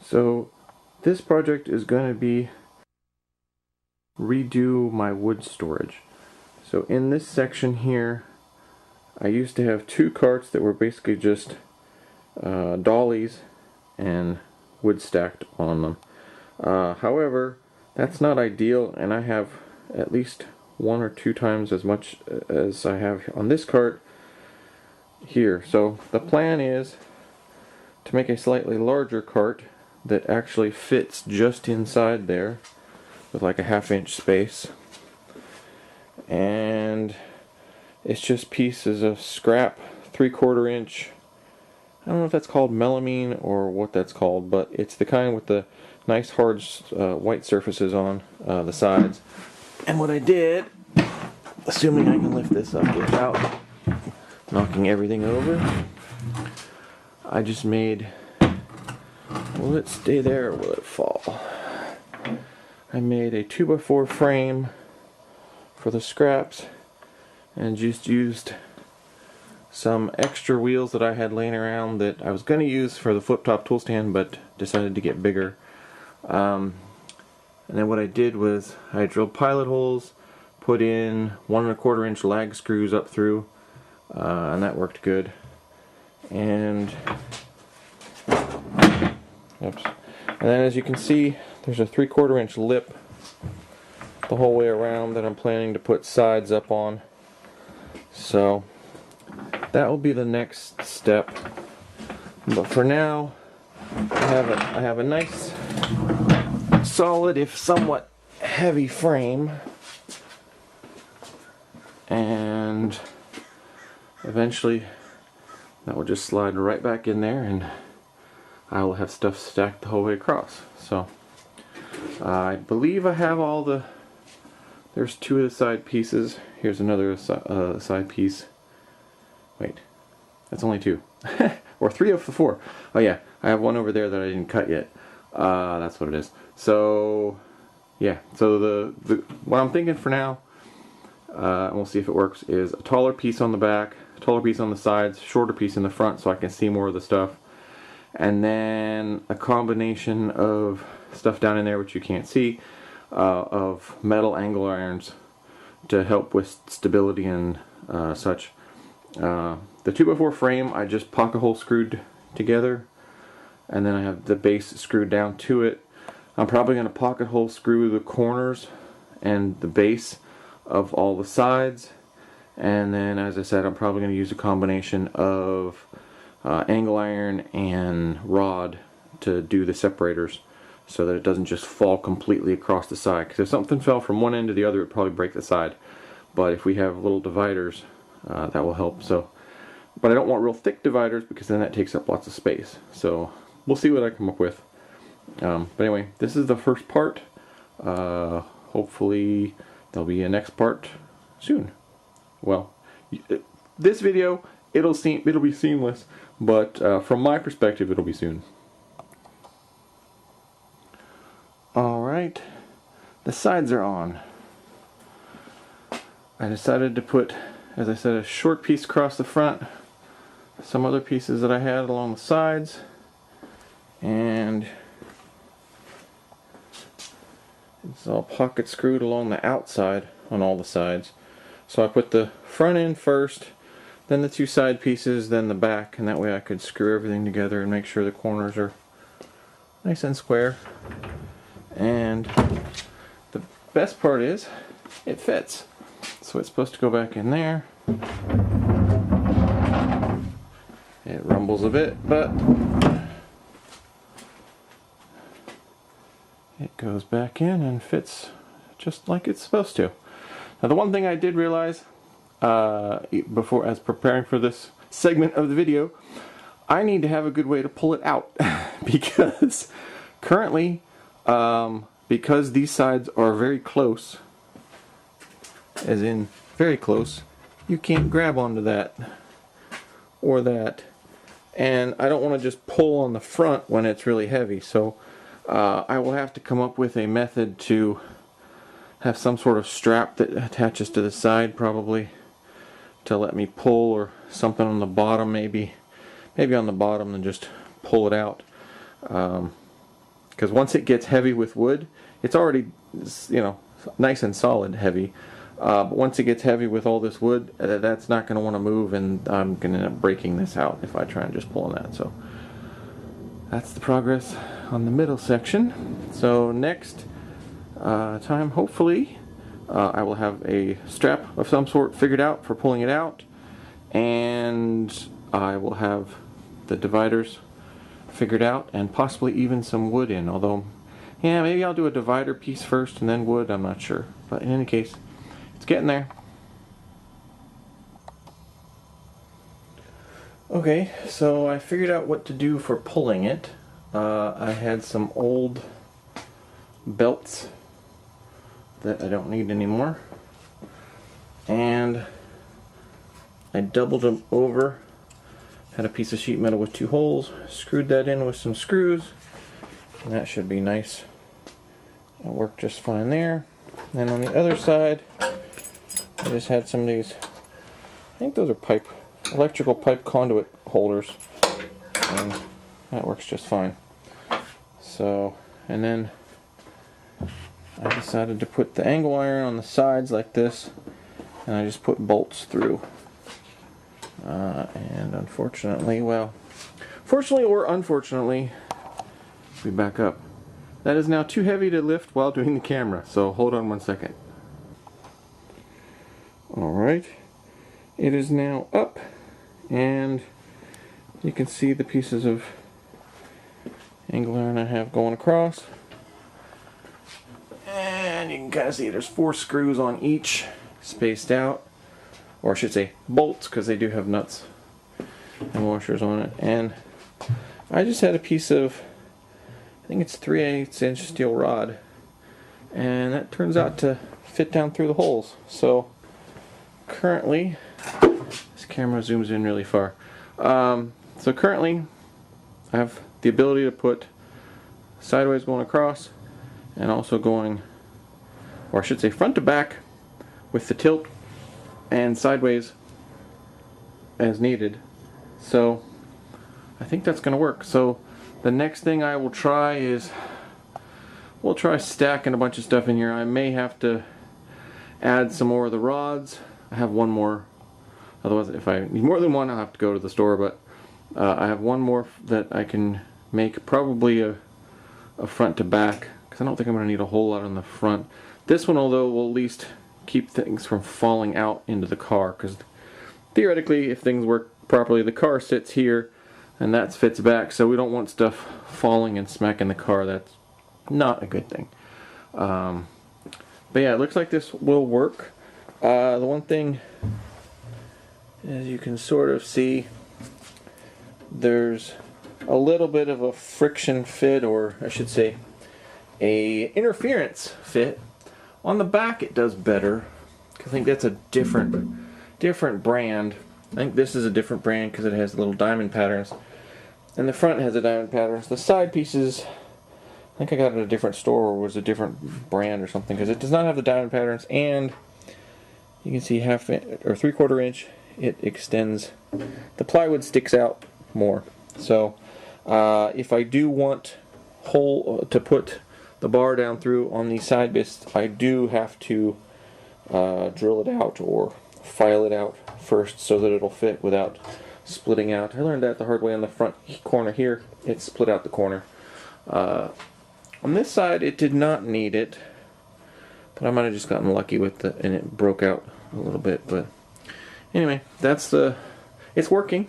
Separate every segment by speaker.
Speaker 1: So this project is going to be redo my wood storage. So in this section here, I used to have two carts that were basically just dollies and wood stacked on them. However, that's not ideal, and I have at least 1 or 2 times as much as I have on this cart here. So the plan is to make a slightly larger cart that actually fits just inside there with like a 1/2 inch space, and it's just pieces of scrap 3/4 inch. I don't know if that's called melamine or what that's called, but it's the kind with the nice hard white surfaces on the sides. And what I did, assuming I can lift this up without knocking everything over, I just made, will it stay there or will it fall? I made a 2x4 frame for the scraps and just used some extra wheels that I had laying around that I was going to use for the flip top tool stand, but decided to get bigger. And then what I did was I drilled pilot holes, put in 1 1/4 inch lag screws up through, and that worked good. And oops. And then as you can see, there's a 3/4 inch lip the whole way around that I'm planning to put sides up on. So that will be the next step. But for now, I have a nice, solid, if somewhat heavy frame, and eventually that will just slide right back in there, and I will have stuff stacked the whole way across. So I believe I have all the, there's 2 of the side pieces. Here's another side piece. Wait, that's only 2. Or 3 of the 4. Oh yeah, I have one over there that I didn't cut yet. That's what it is. So yeah, so the what I'm thinking for now, and we'll see if it works, is a taller piece on the back, a taller piece on the sides, shorter piece in the front so I can see more of the stuff, and then a combination of stuff down in there which you can't see, of metal angle irons to help with stability and such. The 2x4 frame I just pocket hole screwed together, and then I have the base screwed down to it. I'm probably going to pocket hole screw the corners and the base of all the sides, and then as I said, I'm probably going to use a combination of angle iron and rod to do the separators so that it doesn't just fall completely across the side, because if something fell from one end to the other, it would probably break the side. But if we have little dividers, that will help. So, but I don't want real thick dividers because then that takes up lots of space. So we'll see what I come up with. But anyway, this is the first part. Hopefully there'll be a next part soon. Well, this video, it'll be seamless, but from my perspective, it'll be soon. All right, the sides are on. I decided to put, as I said, a short piece across the front, some other pieces that I had along the sides, and it's all pocket screwed along the outside on all the sides. So I put the front end first, then the 2 side pieces, then the back, and that way I could screw everything together and make sure the corners are nice and square. And the best part is it fits. So it's supposed to go back in there. It rumbles a bit, but it goes back in and fits just like it's supposed to. Now the one thing I did realize before, as preparing for this segment of the video, I need to have a good way to pull it out because currently, because these sides are very close, as in very close, you can't grab onto that or that, and I don't want to just pull on the front when it's really heavy. So I will have to come up with a method to have some sort of strap that attaches to the side, probably, to let me pull, or something on the bottom, maybe on the bottom, and just pull it out. because once it gets heavy with wood, it's already, you know, nice and solid heavy. But once it gets heavy with all this wood, that's not going to want to move, and I'm going to end up breaking this out if I try and just pull on that. So that's the progress on the middle section. So next time, hopefully, I will have a strap of some sort figured out for pulling it out, and I will have the dividers figured out, and possibly even some wood in. Although, yeah, maybe I'll do a divider piece first and then wood, I'm not sure. But in any case, it's getting there. Okay, so I figured out what to do for pulling it. I had some old belts that I don't need anymore, and I doubled them over. Had a piece of sheet metal with 2 holes, screwed that in with some screws, and that should be nice. It'll work just fine there. And on the other side, I just had some of these, I think those are electrical pipe conduit holders, and that works just fine. So, and then I decided to put the angle iron on the sides like this, and I just put bolts through. And unfortunately, well, fortunately or unfortunately, we back up. That is now too heavy to lift while doing the camera, so hold on one second. Alright, it is now up, and you can see the pieces of angle iron I have going across. And you can kind of see there's 4 screws on each, spaced out. Or I should say bolts, because they do have nuts and washers on it. And I just had a piece of, I think it's 3/8 inch steel rod, and that turns out to fit down through the holes. So currently, this camera zooms in really far. So currently I have the ability to put sideways going across, and also going, or I should say front to back with the tilt, and sideways as needed. So I think that's going to work. So the next thing I will try is, we'll try stacking a bunch of stuff in here. I may have to add some more of the rods. I have one more, otherwise if I need more than one I'll have to go to the store, but I have one more that I can make, probably a front to back, because I don't think I'm going to need a whole lot on the front. This one, although, will at least keep things from falling out into the car, because theoretically, if things work properly, the car sits here and that fits back, so we don't want stuff falling and smacking the car. That's not a good thing. But yeah, it looks like this will work. The one thing, as you can sort of see, there's a little bit of a friction fit, or I should say a interference fit. On the back it does better, I think that's a different brand. I think this is a different brand because it has little diamond patterns, and the front has a diamond patterns. The side pieces, I think I got it at a different store, or was a different brand or something, because it does not have the diamond patterns, and you can see 1/2 or 3/4 inch it extends. The plywood sticks out more. So if I do want to put the bar down through on the side bits, I do have to drill it out or file it out first so that it'll fit without splitting out. I learned that the hard way on the front corner here. It split out the corner. On this side it did not need it, but I might have just gotten lucky with it and it broke out a little bit. But anyway, that's it's working.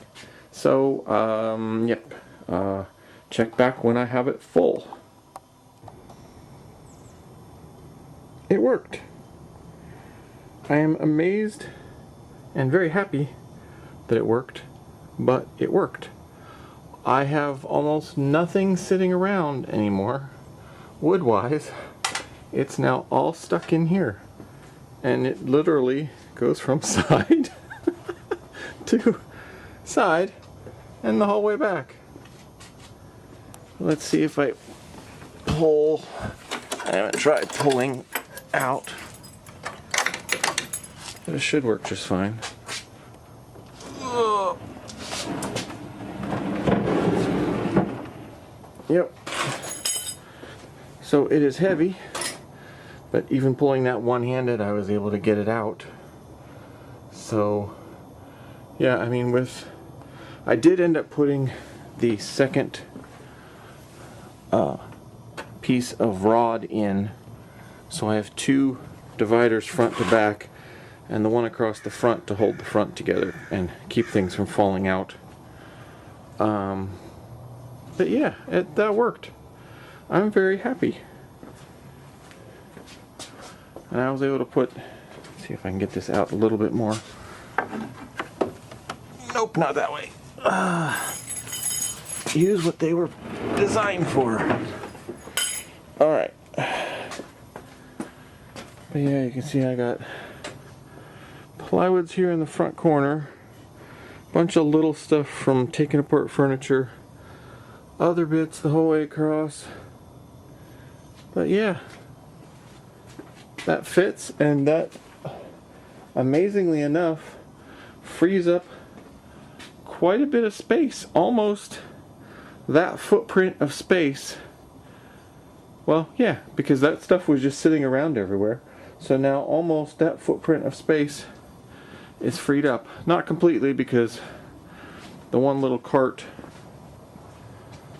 Speaker 1: So yep, check back when I have it full. It worked. I am amazed and very happy that it worked, but it worked. I have almost nothing sitting around anymore, wood-wise. It's now all stuck in here, and it literally goes from side to side and the whole way back. Let's see if I pull. I haven't tried pulling out, but it should work just fine. Yep. So it is heavy, but even pulling that one-handed, I was able to get it out. So yeah, I mean, I did end up putting the second piece of rod in, so I have two dividers front to back, and the one across the front to hold the front together and keep things from falling out. But yeah, that worked. I'm very happy. And I was able to let's see if I can get this out a little bit more. Nope, not that way. Use what they were designed for. Alright. But yeah, you can see I got plywoods here in the front corner. Bunch of little stuff from taking apart furniture. Other bits the whole way across. But yeah, that fits, and that, amazingly enough, frees up quite a bit of space. Almost that footprint of space. Well, yeah, because that stuff was just sitting around everywhere. So now almost that footprint of space is freed up. Not completely, because the one little cart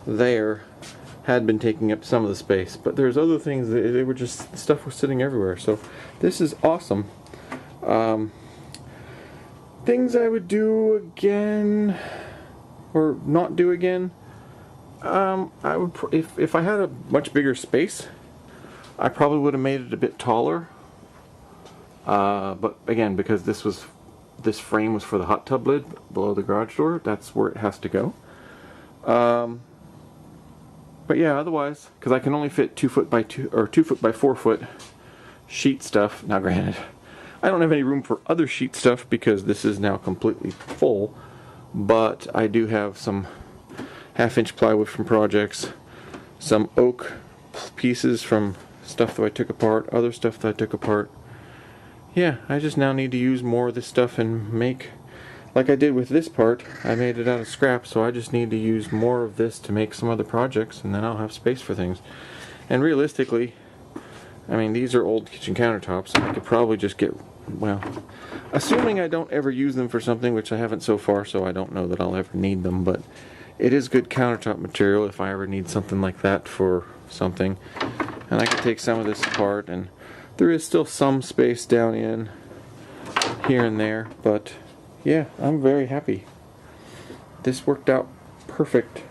Speaker 1: there had been taking up some of the space, but there's other things that they were just, stuff was sitting everywhere. So this is awesome. Things I would do again or not do again. I would, if I had a much bigger space, I probably would have made it a bit taller. But again, because this frame was for the hot tub lid below the garage door, that's where it has to go. But yeah, otherwise, because I can only fit 2 foot by 2 or 2 foot by 4 foot sheet stuff. Now, granted, I don't have any room for other sheet stuff because this is now completely full. But I do have some 1/2-inch plywood from projects, some oak pieces from stuff that I took apart, other stuff that I took apart. Yeah, I just now need to use more of this stuff and make, like I did with this part, I made it out of scrap, so I just need to use more of this to make some other projects, and then I'll have space for things. And realistically, I mean, these are old kitchen countertops. I could probably just get, well, assuming I don't ever use them for something, which I haven't so far, so I don't know that I'll ever need them, but it is good countertop material if I ever need something like that for something. And I can take some of this apart, and there is still some space down in here and there, but yeah, I'm very happy. This worked out perfect.